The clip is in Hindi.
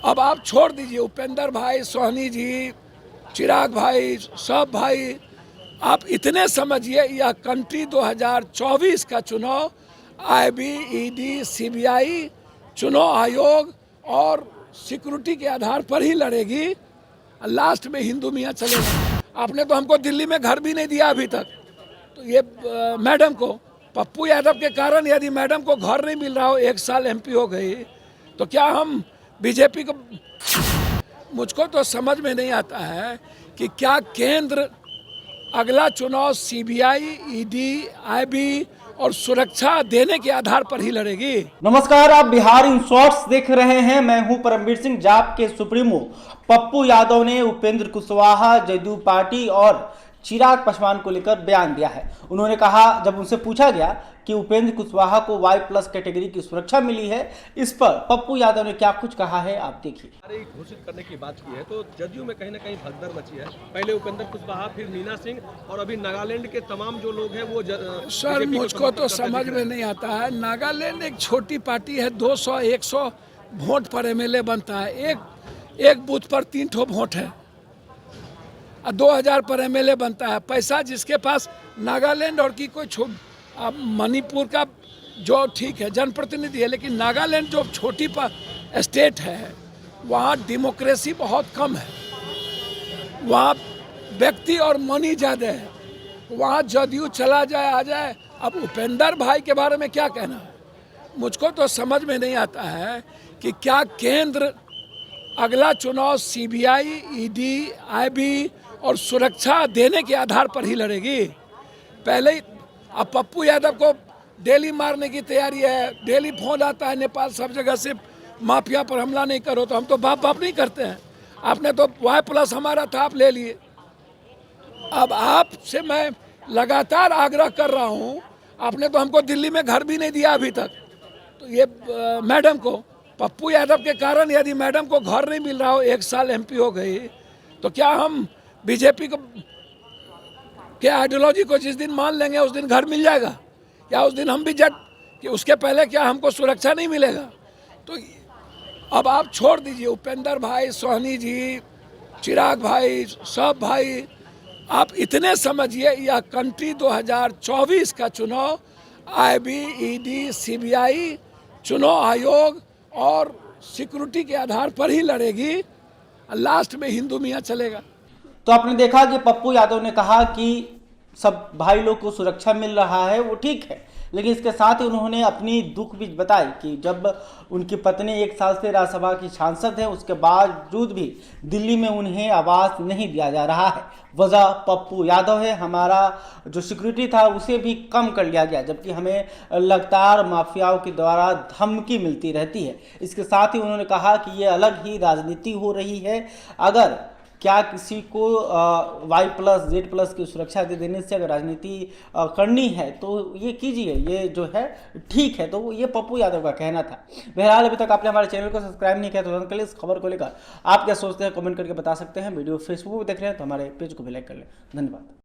अब आप छोड़ दीजिए उपेंद्र भाई, सोहनी जी, चिराग भाई, सब भाई, आप इतने समझिए यह कंट्री 2024 का चुनाव आईबी, ईडी, सीबीआई, चुनाव आयोग और सिक्योरिटी के आधार पर ही लड़ेगी। लास्ट में हिंदू मियाँ चलेगा। आपने तो हमको दिल्ली में घर भी नहीं दिया अभी तक। तो ये मैडम को, पप्पू यादव के कारण यदि मैडम को घर नहीं मिल रहा हो, 1 साल एमपी हो गई, तो क्या हम बीजेपी को, मुझको तो समझ में नहीं आता है कि क्या केंद्र अगला चुनाव सीबीआई, ईडी, आईबी और सुरक्षा देने के आधार पर ही लड़ेगी। नमस्कार, आप बिहार इन शॉर्ट्स देख रहे हैं। मैं हूं परमवीर सिंह। जाप के सुप्रीमो पप्पू यादव ने उपेंद्र कुशवाहा, जदयू पार्टी और चिराग पासवान को लेकर बयान दिया है। उन्होंने कहा, जब उनसे पूछा गया कि उपेंद्र कुशवाहा को Y+ कैटेगरी की सुरक्षा मिली है, इस पर पप्पू यादव ने क्या कुछ कहा है, आप देखिए। घोषित करने की बात की है तो जदयू में कहीं ना कहीं भगदड़ मची है। पहले उपेंद्र कुशवाहा, फिर मीना सिंह और अभी नागालैंड के तमाम जो लोग हैं वो सर, मुझको तो समझ में नहीं आता है। नागालैंड एक छोटी पार्टी है, 200-100 वोट पर एमएलए बनता है। एक बूथ पर 3 ठो वोट है, 2000 पर एमएलए बनता है। पैसा जिसके पास, नागालैंड और की कोई मणिपुर का जो ठीक है जनप्रतिनिधि है, लेकिन नागालैंड जो छोटी स्टेट है, वहाँ डेमोक्रेसी बहुत कम है, वहाँ व्यक्ति और मनी ज़्यादा है। वहाँ जदयू चला जाए आ जाए। अब उपेंद्र भाई के बारे में क्या कहना है, मुझको तो समझ में नहीं आता है कि क्या केंद्र अगला चुनाव सीबीआई, ईडी, आईबी और सुरक्षा देने के आधार पर ही लड़ेगी। पहले ही अब पप्पू यादव को डेली मारने की तैयारी है। डेली फोन आता है नेपाल सब जगह से, माफिया पर हमला नहीं करो। तो हम तो बाप नहीं करते हैं। आपने तो Y+ हमारा था, आप ले लिए। अब आपसे मैं लगातार आग्रह कर रहा हूँ, आपने तो हमको दिल्ली में घर भी नहीं दिया अभी तक। तो ये मैडम को, पप्पू यादव के कारण यदि मैडम को घर नहीं मिल रहा हो, 1 साल एमपी हो गई, तो क्या हम बीजेपी को के आइडियोलॉजी को जिस दिन मान लेंगे उस दिन घर मिल जाएगा? या उस दिन हम भी जट कि उसके पहले क्या हमको सुरक्षा नहीं मिलेगा? तो अब आप छोड़ दीजिए उपेंद्र भाई, सोहनी जी, चिराग भाई, सब भाई, आप इतने समझिए यह कंट्री 2024 का चुनाव आईबी, ईडी, सीबीआई, चुनाव आयोग और सिक्योरिटी के आधार पर ही लड़ेगी। लास्ट में हिंदू मियाँ चलेगा। तो आपने देखा कि पप्पू यादव ने कहा कि सब भाई लोग को सुरक्षा मिल रहा है, वो ठीक है, लेकिन इसके साथ ही उन्होंने अपनी दुख भी बताई कि जब उनकी पत्नी 1 साल से राज्यसभा की सांसद है, उसके बावजूद भी दिल्ली में उन्हें आवास नहीं दिया जा रहा है। वजह पप्पू यादव है। हमारा जो सिक्योरिटी था उसे भी कम कर लिया गया, जबकि हमें लगातार माफियाओं के द्वारा धमकी मिलती रहती है। इसके साथ ही उन्होंने कहा कि ये अलग ही राजनीति हो रही है। अगर क्या किसी को Y+ Z+ की सुरक्षा दे देने से अगर राजनीति करनी है तो ये कीजिए, ये जो है ठीक है। तो ये पप्पू यादव का कहना था। बहरहाल, अभी तक आपने हमारे चैनल को सब्सक्राइब नहीं किया तो तुरंत के लिए इस खबर को लेकर आप क्या सोचते हैं कमेंट करके बता सकते हैं। वीडियो फेसबुक पर देख रहे हैं तो हमारे पेज को भी लाइक कर लें। धन्यवाद।